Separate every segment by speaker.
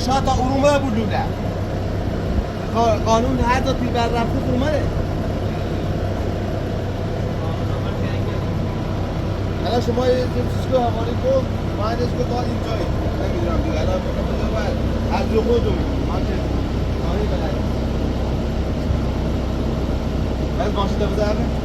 Speaker 1: شاطئ ارومه بلوله قانون هر دو تیر بر رفته ارومه الان شما یه چیزی که حوالی کن مهندس که تا اینجایی نمیدونم دیگه الان از رو خودم ما که کاری بلدیم باید ماشین تا بزرمه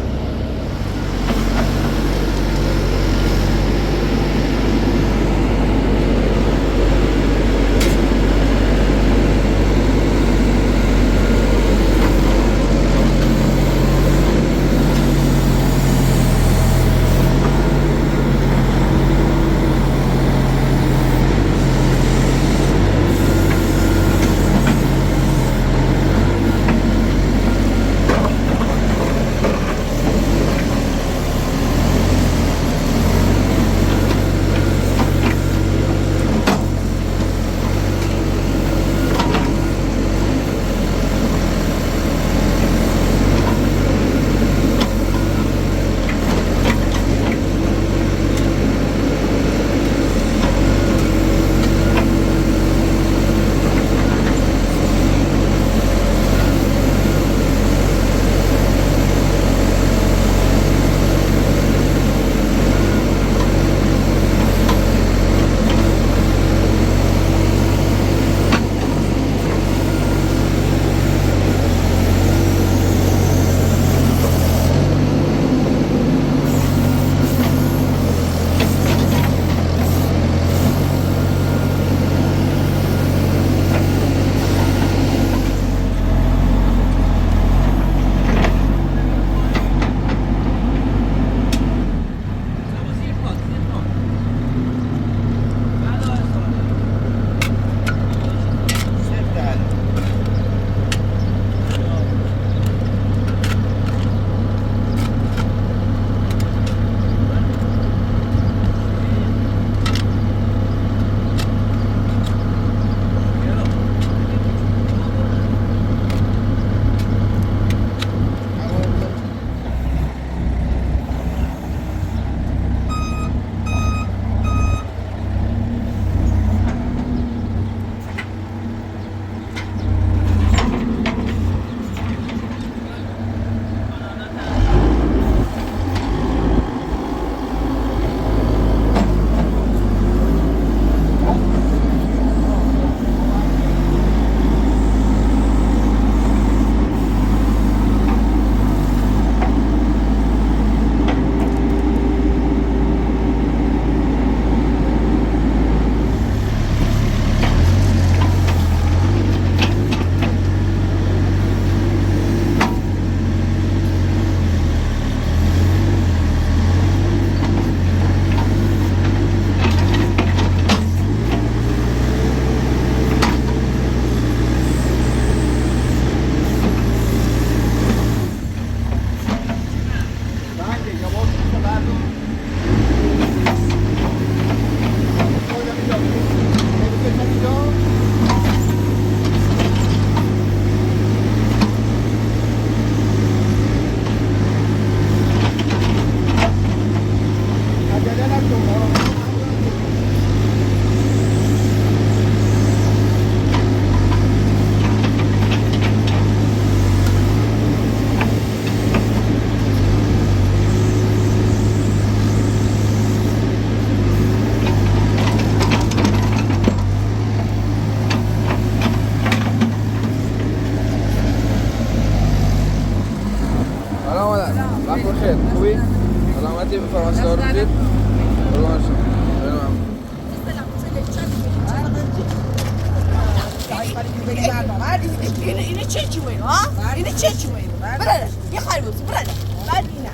Speaker 2: اینه چه جویه ها؟ اینه چه جویه؟ برادر یه خربوز برادر بعد اینه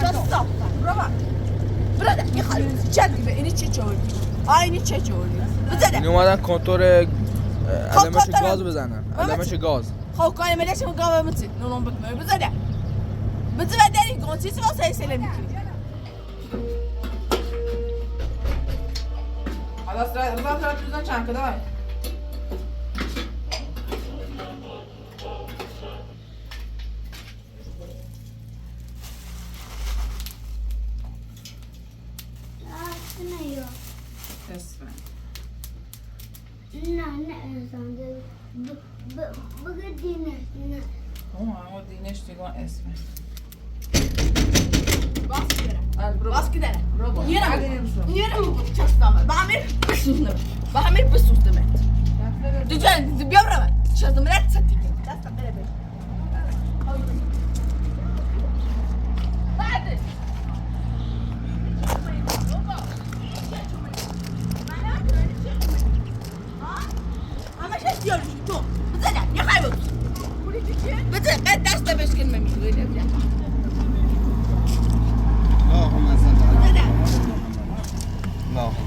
Speaker 2: جاستا برادر یه خربوز چه دیگه اینه چه جویه؟ اینه چه جویه؟ بزنه
Speaker 3: این اومدن کنتور علمش گاز بزنن علمش گاز
Speaker 2: خب کاری ملشم گاو متن نونم بکمه بزنه بزنه داری گونتیس واسه سلام
Speaker 4: حالا سرعت بزن چند کده
Speaker 5: بگه دینش نه
Speaker 4: اما دینش دیگه اسمه
Speaker 2: باز که داره نیرم چستامه با همین بسوزنم با همین بسوزنم دیگه بیام رو چستم رد ستی دستم بره بره بعدش همش استیارشی تو بزنم یه خیلی بود بزن قد دست بشکن ممیگوی نبیم
Speaker 1: اللهم صل علی اللهم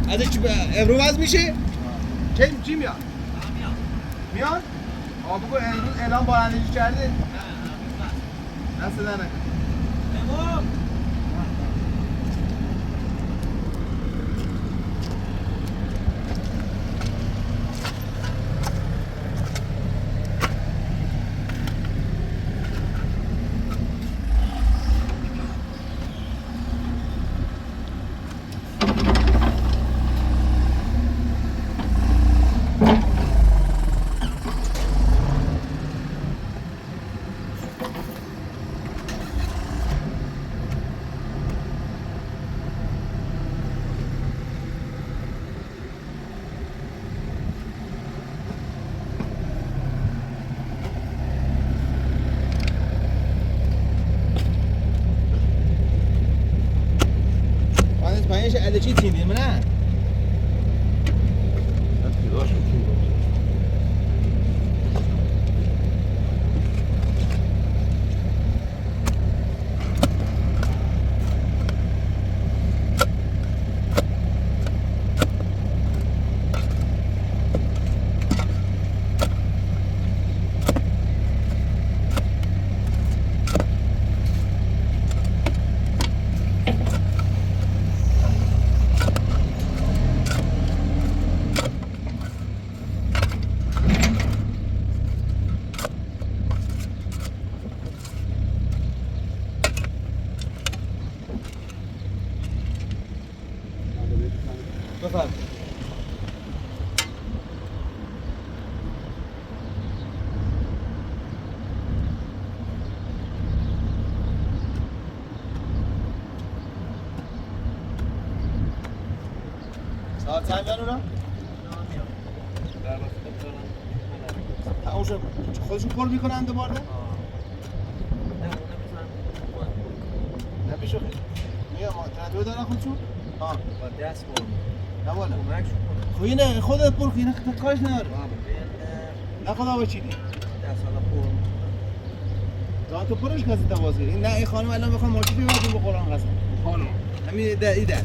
Speaker 1: ازش امروز میشه؟ چی میاد؟ میاد؟ بگو امروز اعلام بارندگی کرده؟ نه دست در نکن پایینش الچی تیمی منه بفرم ساعت چند میان اونا؟ اونشون خودشون پر میکنن دوباره؟ نه پیشو خیلی میام تردوه دارن خودشون؟ با دست پر نه والا خب اینه خودت پر کنی اینه کارش نداره نه خدا بچیدی دست حالا پر جان تو پرش کسی تواز گیری نه این خانم الان بخوام ماشین ببریم به قرآن قسم خانم همین ایده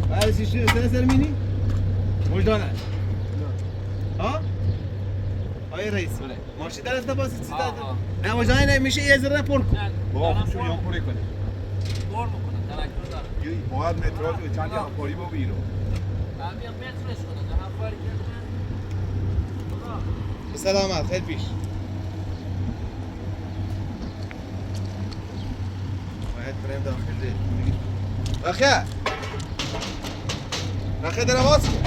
Speaker 1: بعد سر مینی وجدانه ها آقای رئیس ماشین درست باز چی داد نه وجدانه نمیشه یه ذره پر کن
Speaker 6: بابا خوشو یا پر کنه
Speaker 4: دور میکنم تراکتور دارم
Speaker 6: باید مترو چند همکاری با بیرو
Speaker 4: من میام مترش کنم همکاری کردن
Speaker 1: به سلامت خیلی پیش باید بریم داخل رخه در باز کن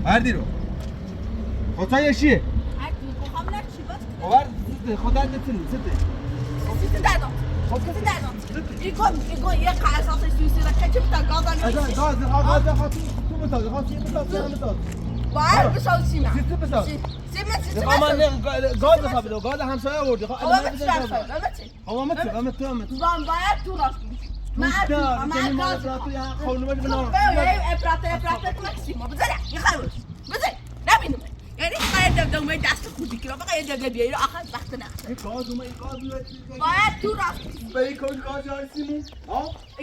Speaker 1: بردی رو خودتا یشیه
Speaker 2: بخوام نه چی باز
Speaker 1: باور خودت نتونی
Speaker 2: سیتی دادم سیتی دادم ایگو یه قرصاش سویسی را که چی بتا گازم
Speaker 1: گاز تو بساز خواست یه بساز
Speaker 2: باید بساز سیمه
Speaker 1: سیتی بساز
Speaker 2: سیمه
Speaker 1: گاز بخواه بده گاز همسایه آورده
Speaker 2: من باید تو راست من
Speaker 1: خانومه بنا
Speaker 2: افراطه مکسیما بزنه یه خروش بزن نبینم یعنی باید دومه دست خودی که بقیه دقیقه بیایی رو آخر وقت نخشه
Speaker 1: گاز
Speaker 2: باید تو راست
Speaker 1: به این کن گاز یار سیمون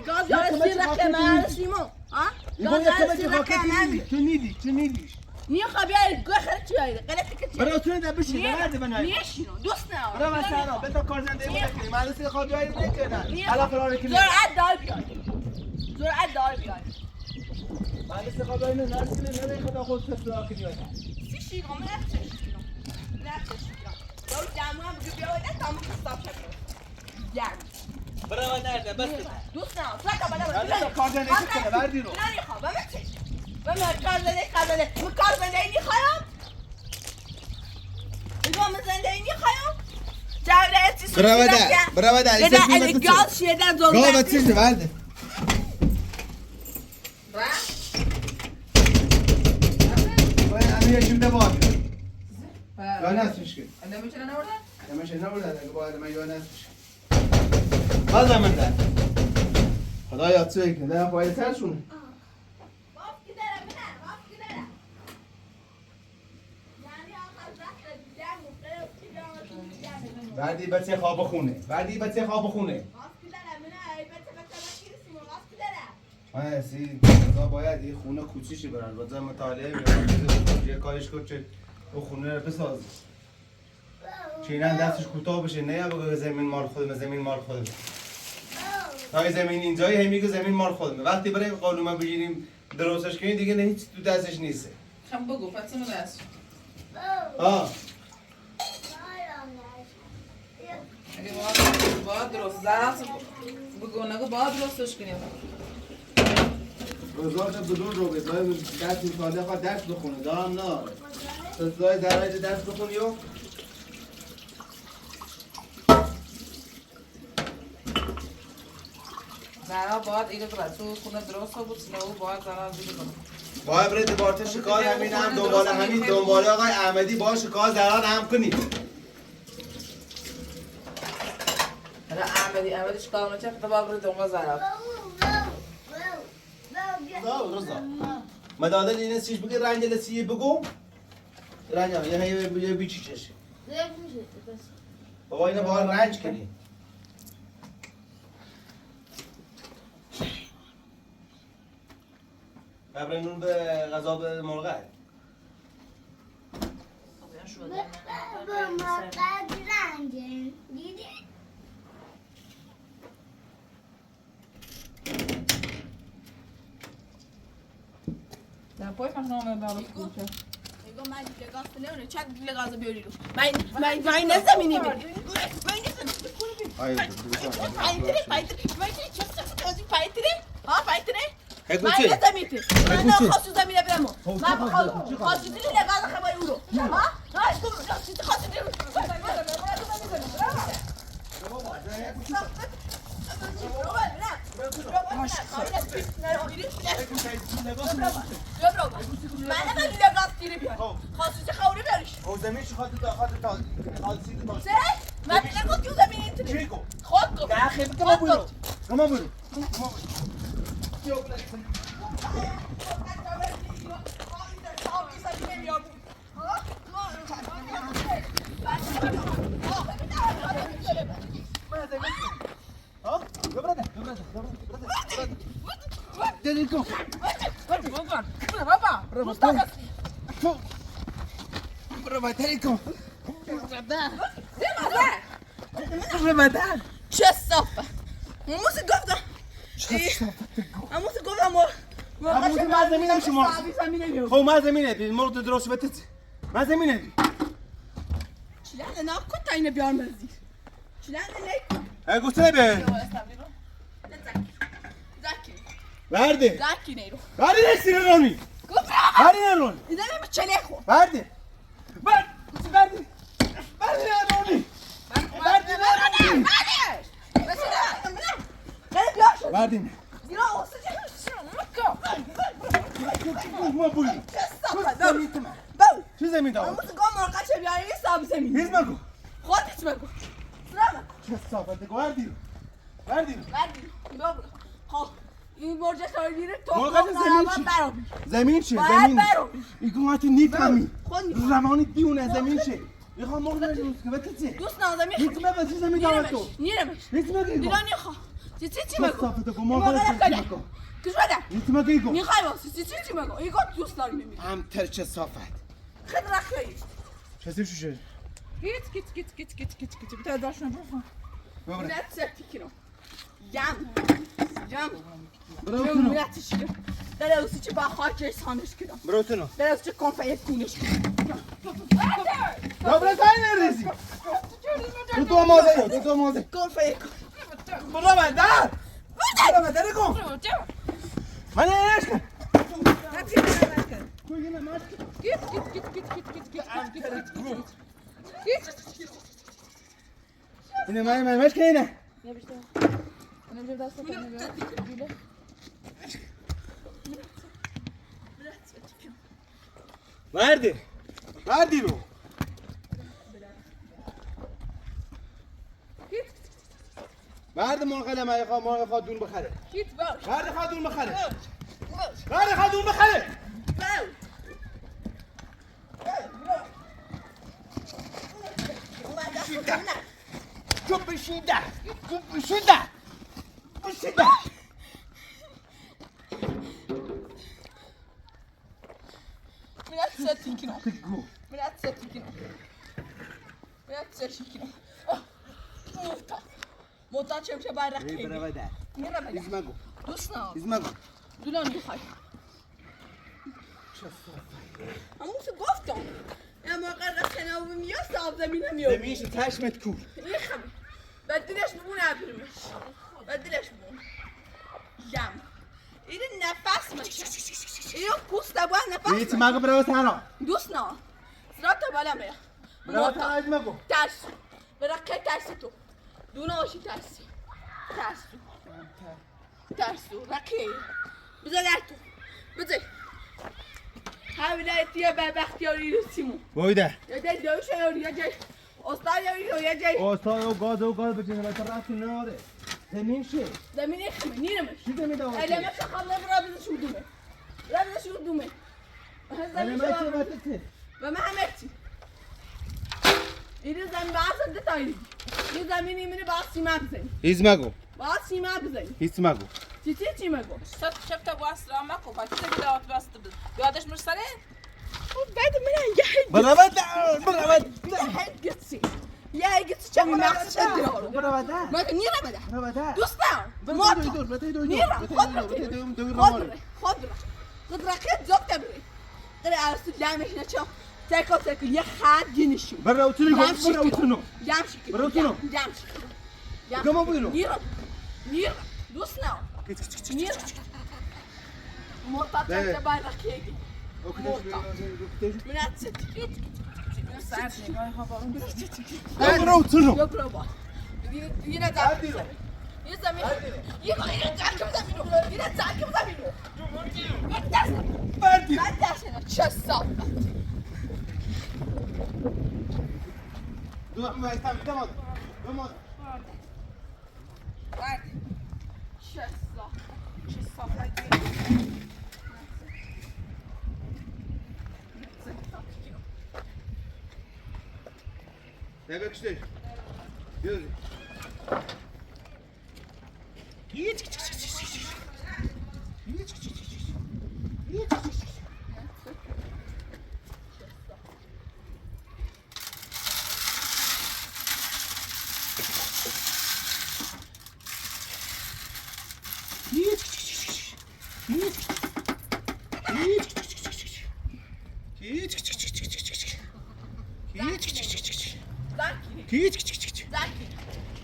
Speaker 2: گاز یار سیم رقم سیمون گاز یار سیم رقم
Speaker 1: چه نیدیش
Speaker 2: نیا خبیه گوه خرید چی هایده غلطی که چی
Speaker 1: برای اتونه در بشین نرده بنایی
Speaker 2: نیا شینو دوست نه
Speaker 1: برای من سهرا بتا کار زنده بوده کنی مدرسه خواب بیایی نکنن حالا فراره کنی
Speaker 2: زرعت دار بیای زرعت دار بیای
Speaker 1: مدرسه خواب بیایی نرسکنه نره خدا خود سفرار کنی باید
Speaker 2: سی شیگام نفسه شیگام نفسه شیگام دارو جمعه هم بگو بیای نه تامو کستاب شکر جمع
Speaker 1: برای من نرده بس
Speaker 2: دوست نه فکر بده
Speaker 1: مدرسه کار زنده کنه بردی رو
Speaker 2: نه نیخواه بمه چش بمه کار زنده من کار زنده ای نیخوایم بگم زنده ای نیخوایم جاوره چیز
Speaker 1: برای
Speaker 2: ده گاز شیدن زنده
Speaker 1: گاز چیز برده باید امیر شمده باید یا نستش کن
Speaker 4: نمیشه نورده؟
Speaker 1: نمیشه نورده اگه باید من یا نستش کن باز من در خدا یاد سوی کن در باید سرشونه بعدی بچه خواب خونه من سی خدا باید این خونه کوچیشی برن با مطالعه میاد یه کارش کرد چه او خونه رو بسازه چینن دستش کوتاه بشه نه بگه زمین مال خودم تا زمین اینجایی هم میگه زمین مال خودمه وقتی برای قانون بگیریم درستش کنیم دیگه نه هیچ تو دستش نیست
Speaker 4: خب بگو فاطمه دست اگه باید درست زرعت بگو نگو باید درستش کنیم
Speaker 1: روزات بدون رو بزای دست میکنه خواهد درس بخونه دارم نه سزای درجه درس بخونی و
Speaker 4: زهرا باید اینو برد تو خونه درست بود سلو باید زهرا زیده کنه
Speaker 1: باید برای دبارت شکار همین هم دنباله آقای احمدی با شکار زران هم کنید
Speaker 4: احمدی شکار میچه خطا باید برای دنبال زهرا
Speaker 1: رضا مدادن اینه چیش بگی رنج لسیه بگو رنج هم یه بیچی چشه بابا اینه باید رنج کنی قبل نون به غذا به مرغه
Speaker 4: نه پای فهمه بابا کوچه
Speaker 2: میگم من دیگه گاز نمیونه چند دیگه گاز بیاری رو من نزمینی بری من من خواستو زمینه برمو من خواستو دیلی لگاز خبای او رو خواستو دیلی من لگاز دیلی بیار خواستو چه خوری بیاریش
Speaker 1: او زمین چه خواهد تا
Speaker 2: سه؟ من نگفت که زمین اینتونه
Speaker 1: چی گفت؟
Speaker 2: خود گفت
Speaker 1: نه خیلی که ما برو
Speaker 2: چه صافه موسی گفتم موسی گفتم
Speaker 1: من زمینم شما خب من زمینه مرد درست بتت من زمینه
Speaker 2: چلنه نکن تا اینه بیار مرزی چلنه نکن
Speaker 1: گوسته به برده
Speaker 2: زکی نیرو
Speaker 1: برده نستی رونی
Speaker 2: گفتم
Speaker 1: برده نرونی
Speaker 2: ایده نمی چله خو
Speaker 1: برده برده نرونی برده نرونی برده نه
Speaker 2: دیرا اوسه
Speaker 1: ما بولی
Speaker 2: زمین تو من
Speaker 1: چه زمین دارم؟
Speaker 2: موسی گم مرقه چه بیاری یه ساب زمین
Speaker 1: هیچ مگو
Speaker 2: خودت مگو سلام
Speaker 1: چه صافت بگو بردی
Speaker 2: بابا خب این برج سالیره تو
Speaker 1: مرقه زمین چه؟ زمین ایگو ما تو نیفهمی زمانی دیونه زمین چه؟ میخوام مرغ نجوز که بتت چه؟
Speaker 2: دوست ندارم
Speaker 1: هیچ مگو چه زمین دارم تو؟
Speaker 2: نیرمش
Speaker 1: هیچ مگو
Speaker 2: دیرا نیخوا چی مگو؟
Speaker 1: صافته کن
Speaker 2: ما
Speaker 1: ماغره
Speaker 2: کن کش بده
Speaker 1: نیت مگه گو
Speaker 2: میخوای واسه چی مگو ایگو دوست داری میمی
Speaker 1: هم تر چه صافت
Speaker 2: خد رخی
Speaker 1: چه شوشه
Speaker 4: گیت بتا داشتم بخون
Speaker 1: ببره
Speaker 2: ملت سفتی کنم جم
Speaker 1: برو تو
Speaker 2: ملت شکر در اوسی چه با خاک سانش کنم
Speaker 1: برو تو
Speaker 2: در اوسی چه کنفه کنش کنم
Speaker 1: ببره زای نریزی تو مازه تو مازه
Speaker 2: کنفه کن
Speaker 1: برو بدر برو بدر کن من نش کن تو یه نماز اینه من مش کنه وردی رو بعد مرغ لمه مرغ دون بخره بعد خادون بخره بعد خادون بخره تو بشیده
Speaker 2: ملت سفتی کنم
Speaker 1: تگو
Speaker 2: موتا چه میشه باید رخی
Speaker 1: برو بدر
Speaker 2: میرم بگم
Speaker 1: izmago
Speaker 2: دوست نه
Speaker 1: izmago
Speaker 2: دولان میخوای اما تو گفتم یا موقع رخنه و میاد صاحب زمینه میاد
Speaker 1: زمینش تشمت کور
Speaker 2: این خبی بدلش بون عبرمش بدلش بون جم این نفس میشه اینو پوست با نفس
Speaker 1: نیت مگه برو تنها
Speaker 2: دوست نه سرات بالا میاد
Speaker 1: برو تنها izmago
Speaker 2: ترس برقه ترس تو دونه باشی ترس تو رقی بذار در تو بذار همین ایتیه بدبختیاری رو سیمون
Speaker 1: بویده
Speaker 2: یا جای دوش یا جای استاد یا جای
Speaker 1: استاد و گاز بچینه بچه رفتی ناره زمین شه
Speaker 2: زمینه خمه نیرمش
Speaker 1: چی زمین داره
Speaker 2: علمه خواهم را بزش دومه
Speaker 1: علمه چه بچه
Speaker 2: و من همه چی این زمین باید دتایی این زمین ایمونه باید سیمه بزنی
Speaker 1: izmago
Speaker 2: باید سیمه بزنی
Speaker 1: izmago
Speaker 2: چی مگو
Speaker 4: شفت باست را مکو فاتی تبدأ باست یادش مرسله
Speaker 2: بعد من یه
Speaker 1: برو بدر
Speaker 2: گتسی یه گتسی چه مقصد دیارو
Speaker 1: برو بدر
Speaker 2: مگه نیره بده
Speaker 1: برو بدر
Speaker 2: دوستم
Speaker 1: نیرم
Speaker 2: خود رقیت زبط بری داره عرصو دمش نچه تکو یه خط گینشون
Speaker 1: برو تو گما بیرو
Speaker 2: نیرم دوست نه نیرم موتا چه باید رقیگی من
Speaker 1: برو تو
Speaker 2: یا برو یه زمین یه
Speaker 1: بردی
Speaker 2: من دستم چه صافت
Speaker 1: دو هم بایستم دماد
Speaker 2: چه صافت
Speaker 1: Ne bakıştır? Diyor.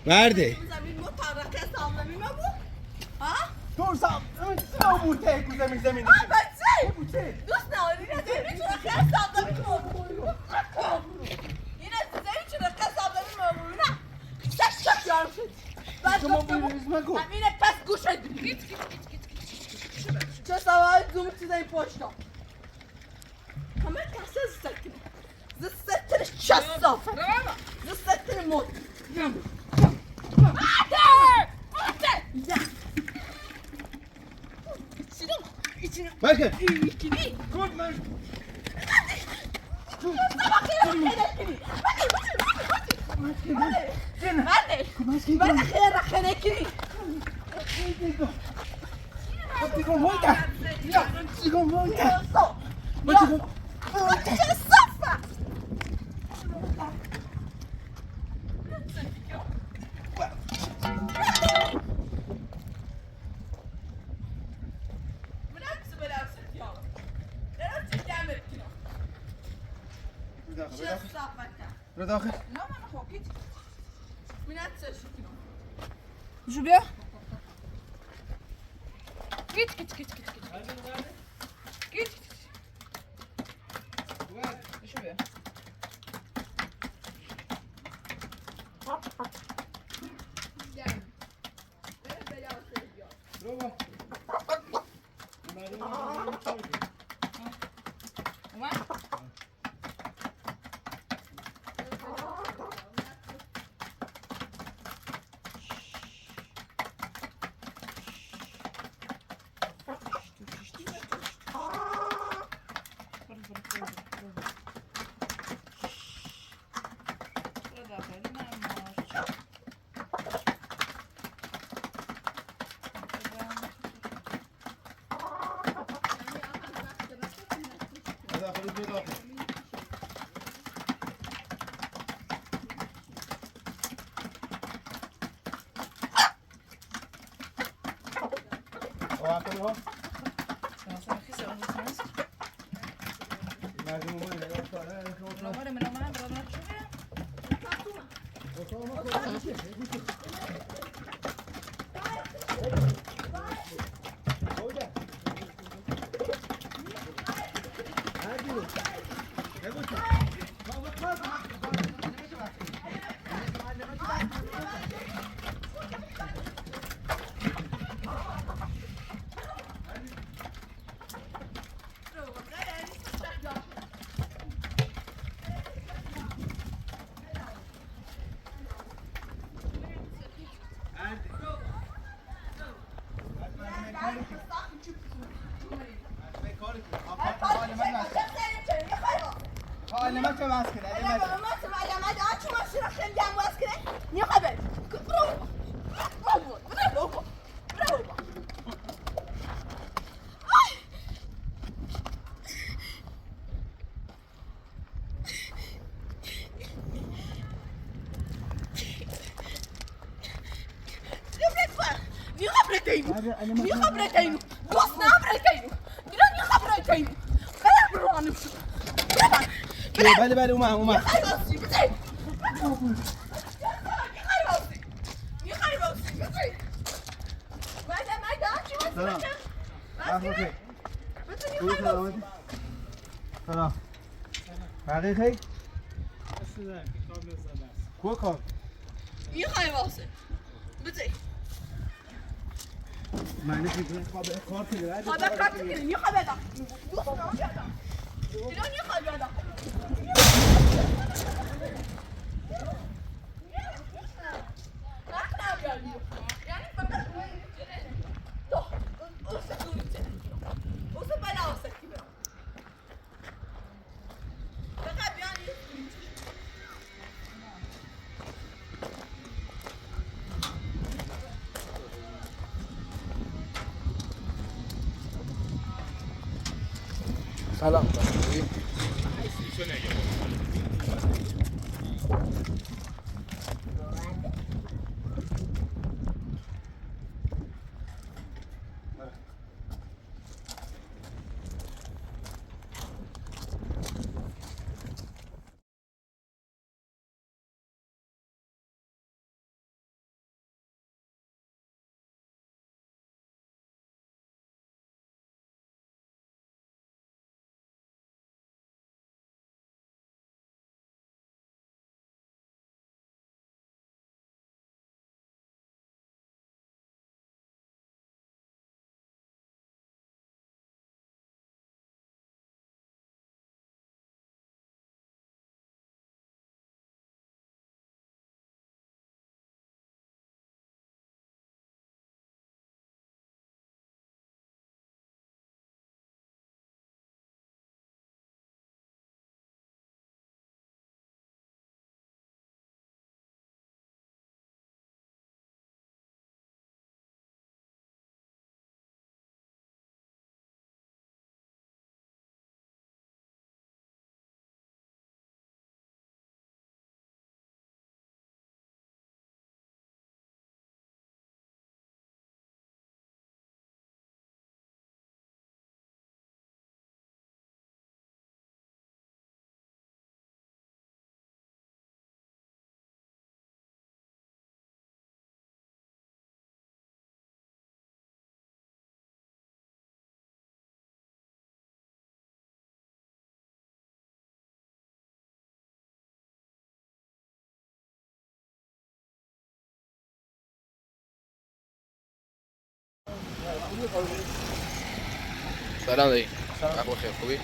Speaker 1: Verdi.
Speaker 2: زمین مترقه سامنمی ما بود؟ ها؟
Speaker 1: Dursam. Sen bu tek zemin.
Speaker 2: ها بچه دوست نداری نه چرا خیلی سامنمی ما بود این از زمین چرا خیلی سامنمی ما بود نه شک یارم شد بعد گفتم همینه پس گوشت چه سوال زوم چیزایی پشتم همه کسی سکنه زستر شصافه زستر موت
Speaker 1: Başka.
Speaker 2: İkili.
Speaker 1: Korkma.
Speaker 2: Ben de. Ben de خير رخنكني
Speaker 1: Dico muita! Dico muita!
Speaker 2: چه صفه
Speaker 1: رو داخل
Speaker 4: شو بیا گیت گیت گیت گیت گیت شو بیا
Speaker 1: داخل رو داخل واقعا ها مردم ما نگاه کنه علامت چه بس کنه
Speaker 2: مي خبرتين بوسنا خبرتين دلوني خبرتين بلا برانو
Speaker 1: بله بله اومد
Speaker 2: خلاصي بزين خلاصي بزين ما داشي
Speaker 1: سلام اوکی خوبی سلامتی سلام بقیه خیلی خوب کار
Speaker 2: میخوای واسه بزین
Speaker 1: معنی که خواب کار کنه
Speaker 2: خواب کار کنه میخوای بدم دوست ندارم دیدن میخوای بدم یعنی فقط تو اوسه بلا اوسه کی برم فقط بیانی
Speaker 3: سلام سلام دایی اخو خیر خوبی؟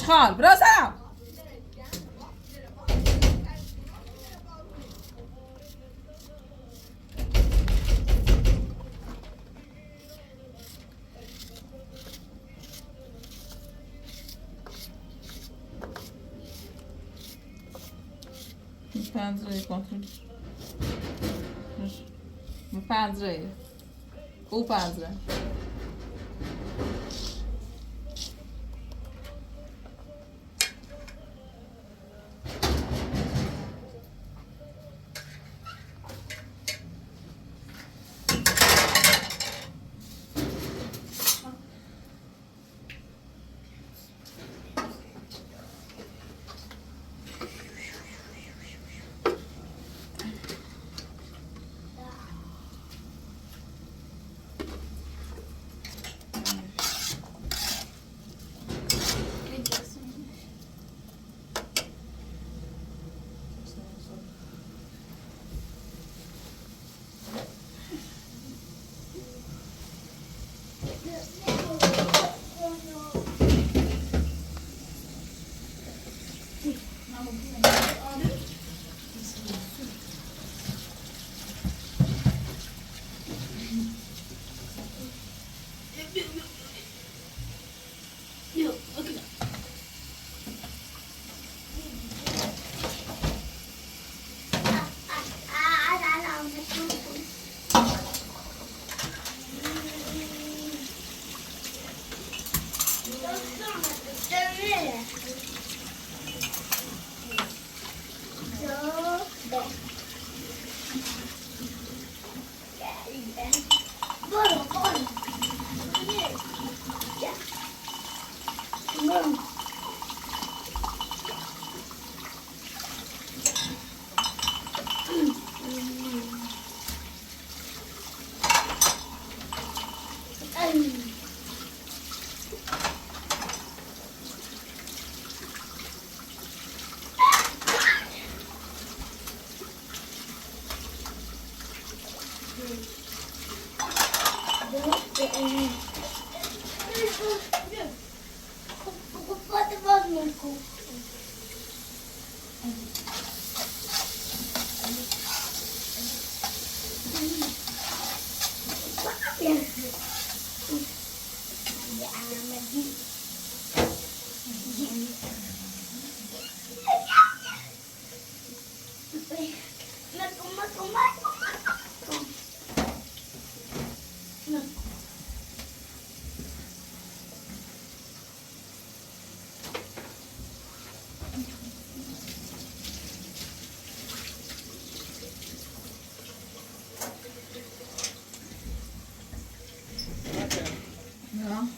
Speaker 4: خال برو سلام پنجره کنترل پنجره او پنجره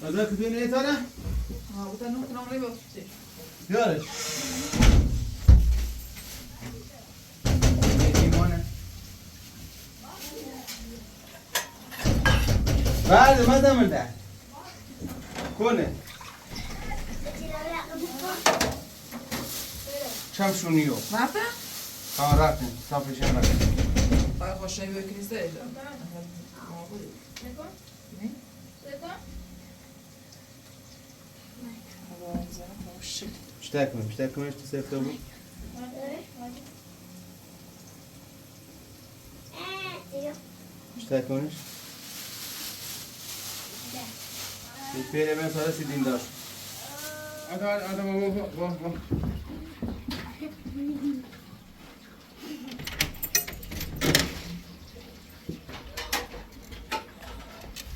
Speaker 1: Ada kedua ni sana?
Speaker 4: Bukan nak kena boleh buat.
Speaker 1: Biar. Ini mana? بعد ما ده کنه چم شونیو
Speaker 4: رفته؟
Speaker 1: ها رفتیم صافش رفتیم
Speaker 4: باید خوشنی بکنی سه
Speaker 1: اشتاق کنش تو سفته بود اشتاق کنش پیره من ساله سیدین داشت
Speaker 6: آدم بابا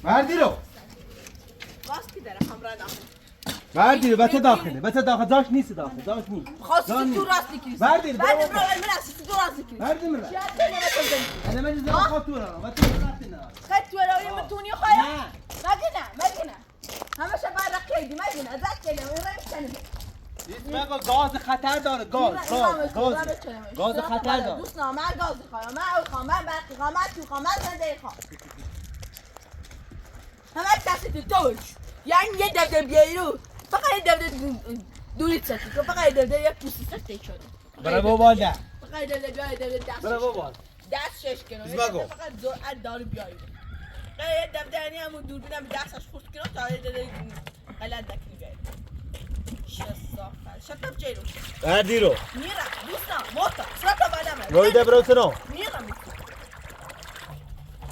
Speaker 1: بردی رو
Speaker 2: واسکی داره همراه داخل
Speaker 1: بردی رو بته داخل داشت نیست داخل داشت نیست
Speaker 2: خواستی تو راست نکنی
Speaker 1: بردی رو
Speaker 2: بعد برو من هستی تو راست نکنی
Speaker 1: بردی من
Speaker 2: شاید تو
Speaker 1: انا من زمان خاطورة ما تقدر نه
Speaker 2: خدت ولا متوني خايا ما قلنا همش بعد قيدي ما قلنا ذاك كلام وين
Speaker 1: اسمه گاز خطر داره گاز خطر داره
Speaker 2: دوست نه من گاز خواهم من خواهم برقی خواهم تو خواهم من دی خواهم همه کسی توش یعنی یه دفعه بیایرو فقط یه دفعه دوریت ساتی که فقط یه دفعه یه پوستی ساتی شده
Speaker 1: برای بابا ده
Speaker 2: فقط یه دفعه دست
Speaker 1: برای بابا
Speaker 2: دست شش کنم فقط زور داری بیایرو یه دفعه یعنی همون دور بینم دستش خورد کنم تا یه دفعه غلط دکنی بیایرو شطب جيرو
Speaker 1: بردی رو
Speaker 2: ميرا دوسنا موتا سرطة بعدها
Speaker 1: وایده بروتنو
Speaker 2: ميرا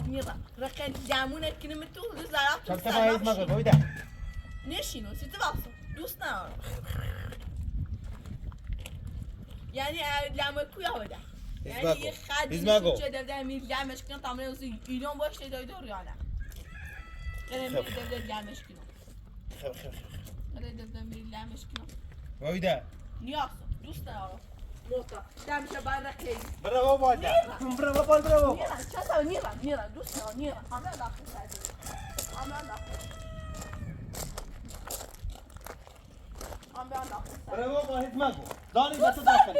Speaker 2: ميرا ركن جامونة كلمتو لزارات
Speaker 1: شب تفاهید مگه وایده
Speaker 2: نشینو سی تبصر دوسنا يعني لما كويا ودا يعني خادم شو ده ميل جامش كنا تعملوا زي يوم باش تدور يعني أنا ميل ده جامش كنا
Speaker 1: خب
Speaker 2: أنا ده ميل جامش كنا
Speaker 1: وایده
Speaker 2: نياس دوسنا موتا دام شباب ركين
Speaker 1: برو وایده برو برو
Speaker 2: نيرا شاسا نيرا دوسنا نيرا أنا داخل
Speaker 1: برو واحد مگو دانی بس داخل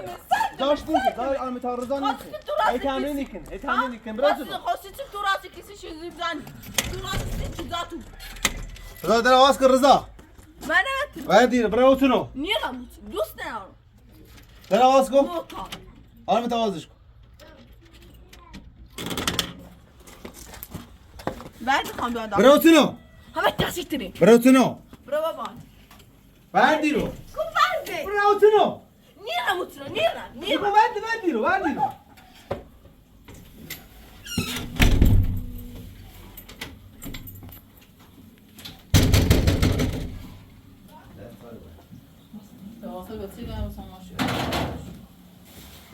Speaker 1: داشت نیست داری آن متعارضان نیست ای تمرین کن ای تمرین کن برو
Speaker 2: خاصی تو راستی کسی چیزی بزنی تو راستی چیزا تو
Speaker 1: رضا در آواز کن رضا
Speaker 2: من
Speaker 1: بردی برو تونو
Speaker 2: نیرم دوست ندارم
Speaker 1: در آواز کن
Speaker 2: موتا
Speaker 1: آن متعارضش کن
Speaker 2: بعد خواهم بیادم
Speaker 1: برو تونو
Speaker 2: همه تقصیر تری
Speaker 1: برو تونو
Speaker 2: برو بابا
Speaker 1: بردی رو
Speaker 2: کن برده
Speaker 1: برو تونو
Speaker 2: نیرم
Speaker 1: بردی رو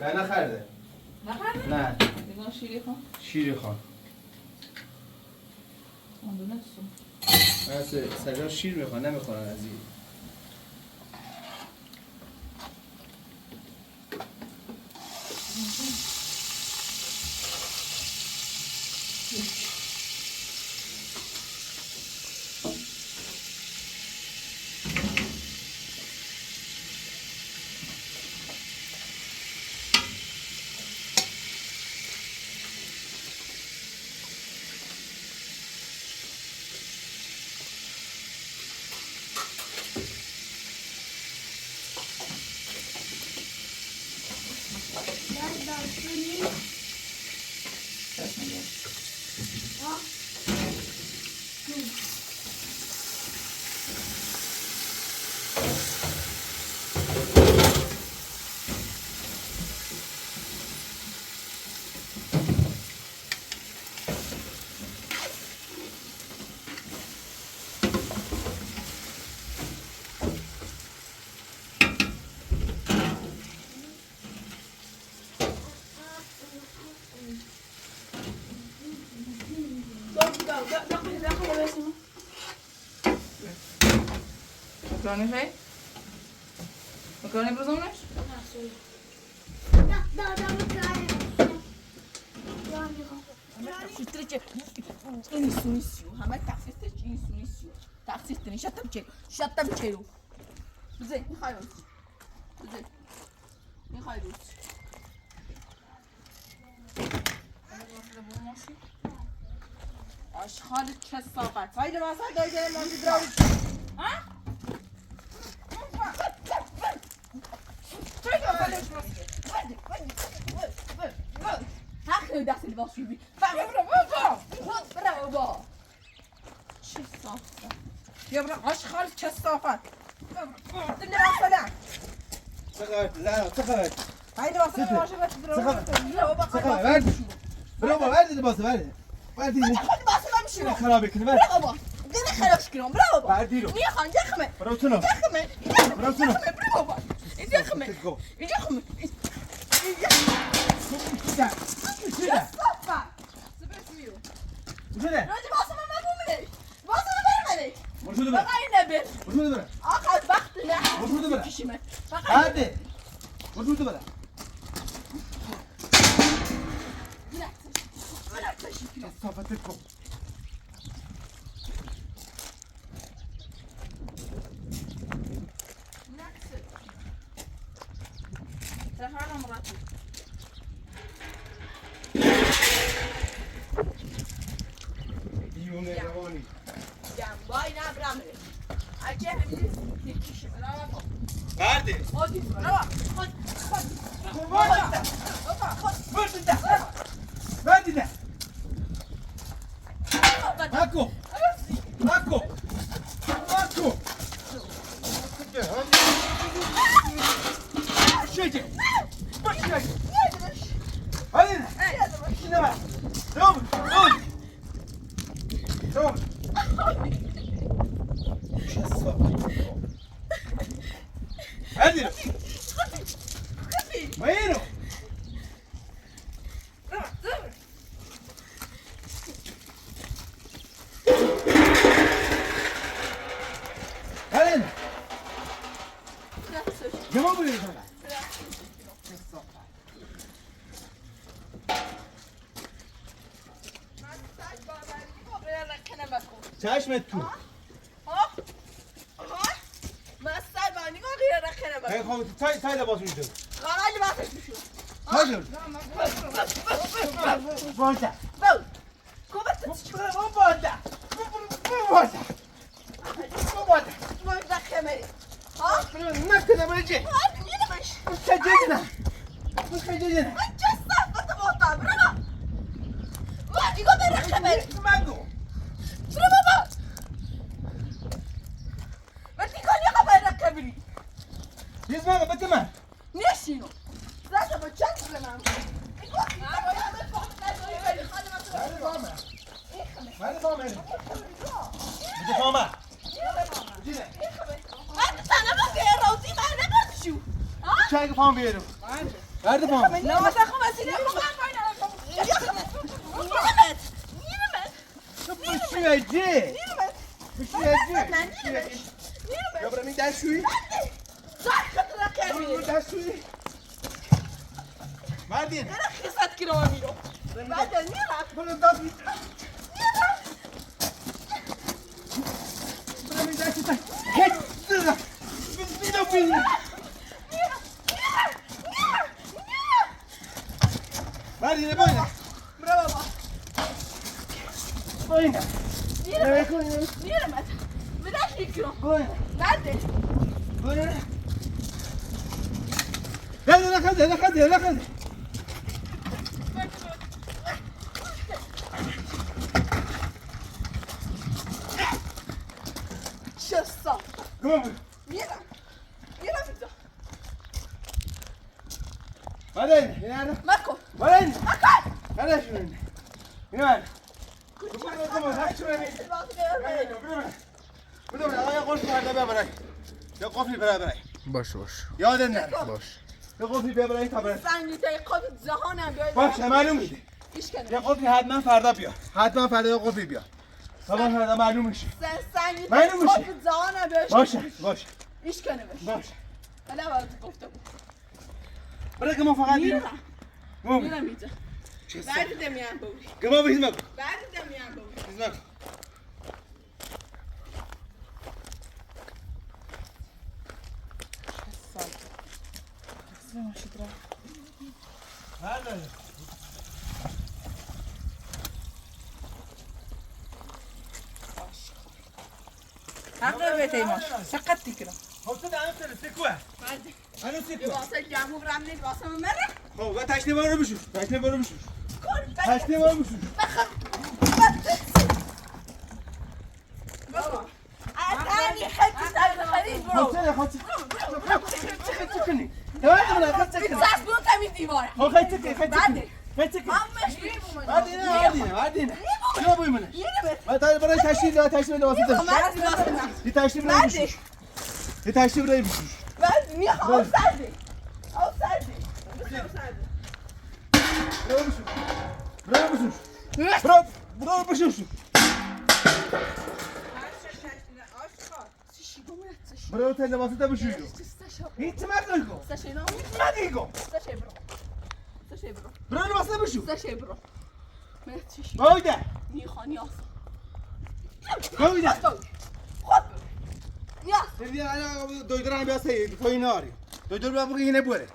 Speaker 1: نه نخرده نه شیری خان من سجا شیر میخوان نمیخورن از این
Speaker 4: مكرونة شاي؟ مكرونة برزونش؟
Speaker 2: شطب جيرو زين نخايروس زين نخايروس اشخال كثافات هاي لباسات هاي جاي ما تدراوي ها هاخذ داخل الباص شوفي برافو شو صافة
Speaker 4: يا برا اشخال كثافات دنيا عسلان
Speaker 1: سخرت لا سخرت
Speaker 4: هاي لباسات ما شفت
Speaker 1: سخرت برافو بردی لباس بردی
Speaker 2: خد باص ما مشي
Speaker 1: خرابی کنی
Speaker 2: برافو دنا خلاص كلام برافو
Speaker 1: بردی رو
Speaker 2: نيا خان جخمه
Speaker 1: برو تونو
Speaker 2: جخمه
Speaker 1: برو تونو
Speaker 2: برافو جخمه جخمه صافة
Speaker 1: وشده
Speaker 2: راجع باص ما بومني باص ما برمني
Speaker 1: مرشوده بره
Speaker 2: بقى ينبر
Speaker 1: مرشوده بره
Speaker 2: آخذ بختنا
Speaker 1: مرشوده بره
Speaker 2: كشمه
Speaker 1: بردی مرشوده بره صافتك کو
Speaker 2: سهرة مراتي
Speaker 1: دیونه روانی
Speaker 2: جنبای نبرمه اگه همین کشمه برافو
Speaker 1: بردی
Speaker 2: خودی برافو
Speaker 1: بردی ده ماکو چشمت تو
Speaker 2: مستر با نگاه غیر رخنه
Speaker 1: هی خب تای لباس میشه
Speaker 2: قرار لباسش میشون
Speaker 1: تای باشه
Speaker 2: بول کوبت چی
Speaker 1: باشه
Speaker 2: ما رخمه ها
Speaker 1: نکنه برچه
Speaker 2: میرمش
Speaker 1: مشکجه نه
Speaker 2: من چه صفت بودم برو ما دیگه برخمه
Speaker 1: مگو
Speaker 2: برو بابا وقتی کنی قبل رخمه
Speaker 1: چیز مگو بده من
Speaker 2: نشینو زده با چند من
Speaker 1: بده فامه
Speaker 2: من sana bakıyor Rozi ben ne bakışım? Ha?
Speaker 1: چای فام بیارم برده فام
Speaker 2: Ne var takım asile mi?
Speaker 1: تو بشیاجی یا برای من دستشویی دستشویی مردین برو دادی برای من دستشویی هیچ زیرا بیدو بیدو مردین باینه باینه نه کنیم باینه باینه لخده گم مردین اینه مردین هره شونین اینه بدون آیا قرص فردا ببرای یا قفلی برای
Speaker 3: باش
Speaker 1: یادت نره
Speaker 3: باش
Speaker 1: یا قفلی ببرای تا برای
Speaker 2: باشه
Speaker 1: معلوم میشه یا قفلی حتما فردا بیا حتما فردا یا قفلی بیا طبعا فردا معلوم میشه معلوم میشه باشه
Speaker 2: ایش کنه بش
Speaker 1: باشه
Speaker 2: حالا باید گفته بود
Speaker 1: برای که ما فقط
Speaker 2: میرم اینجا بعد دمیم بوری
Speaker 1: گما بیز مکن
Speaker 2: بعد دمیم بوری
Speaker 1: بیز مکن
Speaker 4: حقا بيتي ماش سقط تكرم
Speaker 1: خب تو دانم سر سکوه الان سکوه
Speaker 2: واسه جمعو برم نید واسه ممره
Speaker 1: خب و تشنه بارو بشور تشنه بارو بشور
Speaker 2: کن
Speaker 1: تشنه بارو بشور
Speaker 2: بابا اتانی خیلی سر خرید برو
Speaker 1: خب چه کنی دوید من خب چه کنی
Speaker 2: ساس بون تمیز دیواره
Speaker 1: خب خیلی چه کنی
Speaker 2: همش میبومن
Speaker 1: مردینه چرا بوی منش من تا برای تشریف واسه داشت یه تشریف برای بشور یه تشریف برای بشور
Speaker 2: بعد میخوام آب سرده
Speaker 1: برو بشور برو تا لباسه تا بشور هیچ مردی کو مردی کو برو لباسه بشور بایده بایده دیدی الان دکتر هم بیاسته تو این آری دکتر بابا اینه بره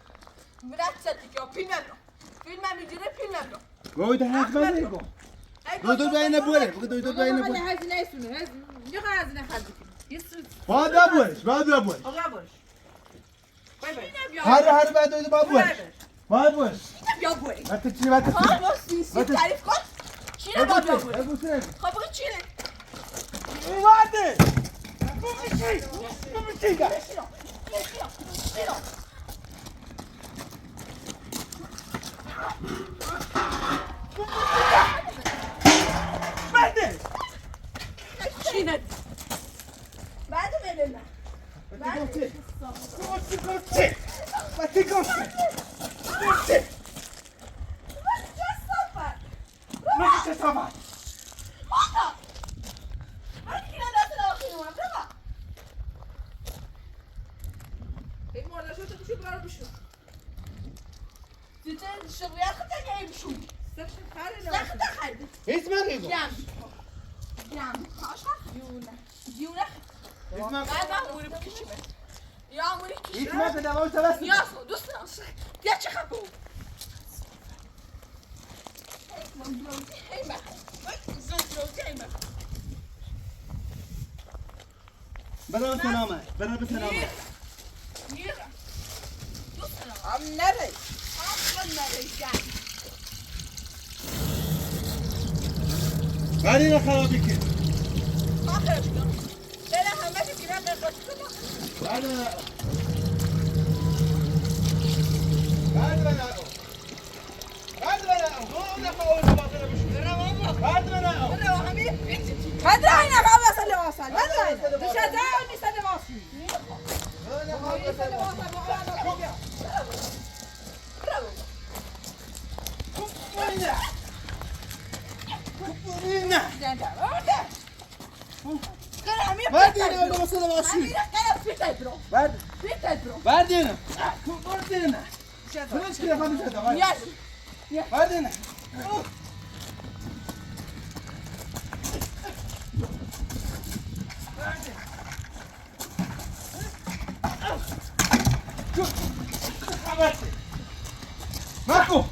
Speaker 1: بایده حتما نگو دکتر باینه بره دکتر باینه بره
Speaker 4: هزینه ایسونه یه هزینه خرج کنی
Speaker 1: باید برش
Speaker 4: آقا برش
Speaker 1: هر بعد دکتر باید برش
Speaker 2: بیا بوری
Speaker 1: وقتی چی وقتی
Speaker 2: ها سی تعریف کن چیه با بیا بوری خب بگو چیه
Speaker 1: واده بومی برده
Speaker 2: چی ندی بعد ببینم جمع آشقا دیونه
Speaker 1: اسمك
Speaker 2: بعد من موری بکشیم یا موری کشیم
Speaker 1: اسمك دواش تبس
Speaker 2: نیاز کن دوست ناشه بیا چه خبر
Speaker 1: برا بسنامه برا بسنامه
Speaker 2: میرم دوست ناشه
Speaker 4: هم نره
Speaker 2: آقا نره
Speaker 1: بعدی را خرابی کن
Speaker 2: آخر بیدم بله همه که بیرم نخواستی تو
Speaker 1: بعد بنا بعد بنا هو نفعول باطل بشو بعد بنا
Speaker 4: بدر عينك الله يسلم واصل بدر عينك مش هزاوني يسلم واصل يسلم
Speaker 1: بعدين ولا مسألة واسي بعدين خلاص كده خلص هذا بعدين ماكو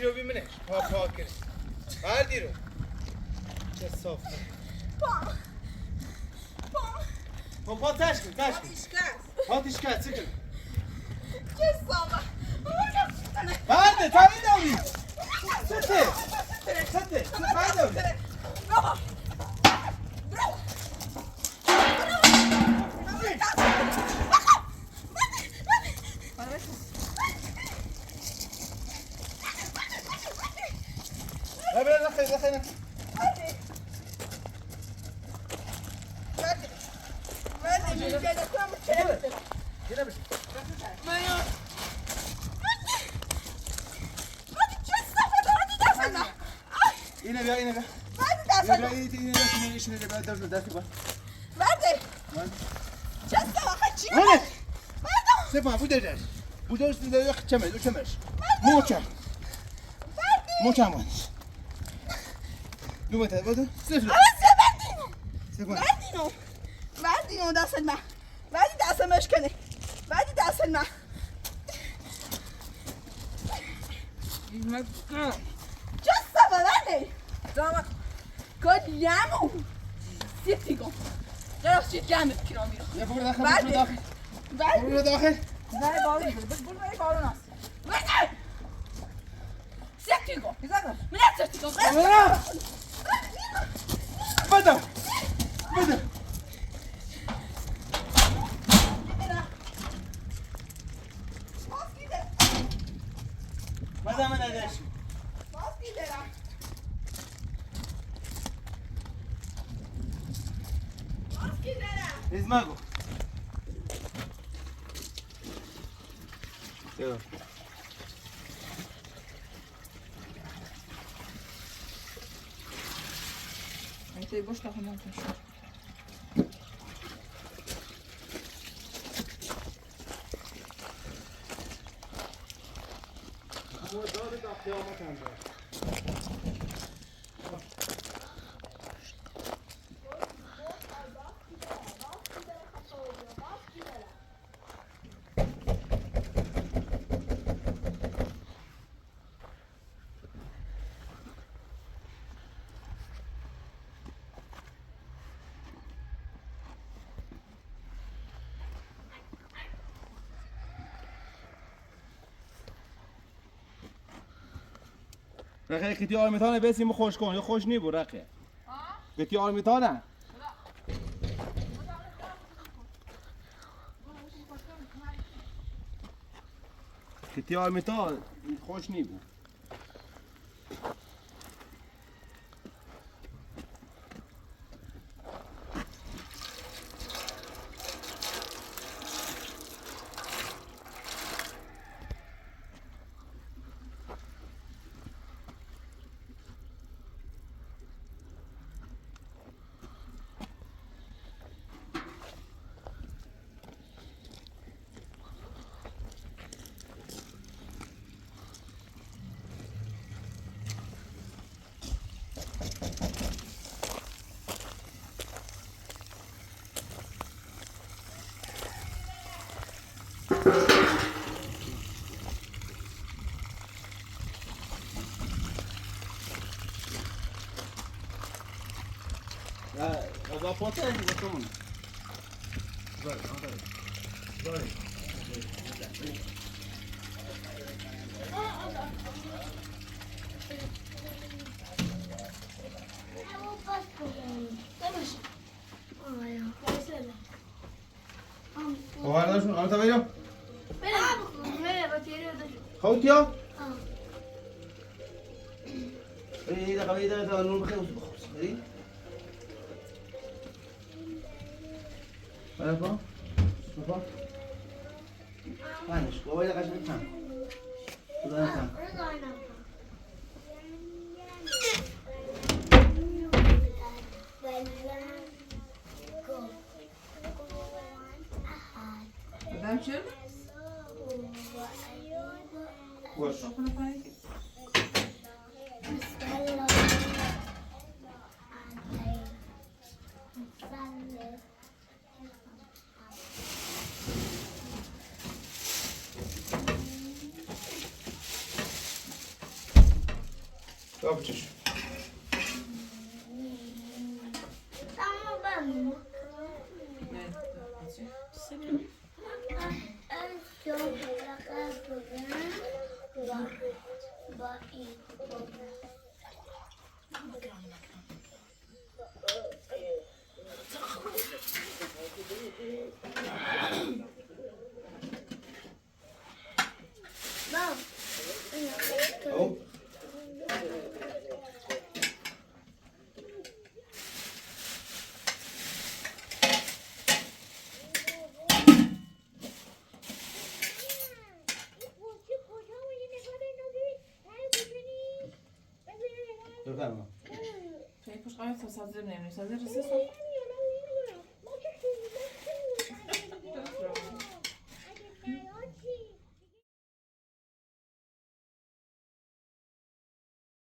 Speaker 1: رو بیمنش پا کنی بردی رو چه صاف پا تشکن پا تشکن سکن
Speaker 2: چه صافه
Speaker 1: برده تاوی داوی سته برده داوی دخل اینه بیا اینه بیا
Speaker 2: برده چه صافه چی
Speaker 1: سپا بوده چمش موچم دو متر بودو سفر
Speaker 2: بردینو دست من بعدی دست مشکنه بعدی دست من چه صافه برده کلیمو سیتیگو درست چی جمع بکرام میرو
Speaker 1: یه برو داخل برو داخل
Speaker 4: نه بارون بگو برای بارون است
Speaker 2: برده سیتیگو
Speaker 4: میزنم
Speaker 2: من سیتیگو
Speaker 1: بده ماذا من هذا الشيء؟ اسمعوا يلا
Speaker 4: انت باش تاخذ ممكن شو
Speaker 1: هو دار قیامت انداز رقیه کتی آرمیتانه بسیم خوش کن یا خوش نی بود رقیه کتی آرمیتانه کتی آرمیتان خوش نی بود غذا پاته بکنم.
Speaker 6: وهذا شو أنت بيجو؟
Speaker 1: خوتيا؟ إيه ده قبيلة ده نور بخير وبخص. إيه؟ أنا شوفا. مانش قبيلة قشنگ كم. خدا نکن.
Speaker 4: بدم چرا؟
Speaker 1: باش. Dobrze.
Speaker 6: بفرما.
Speaker 4: Şey, push qavs sazır neymiş? Sazır rısısı.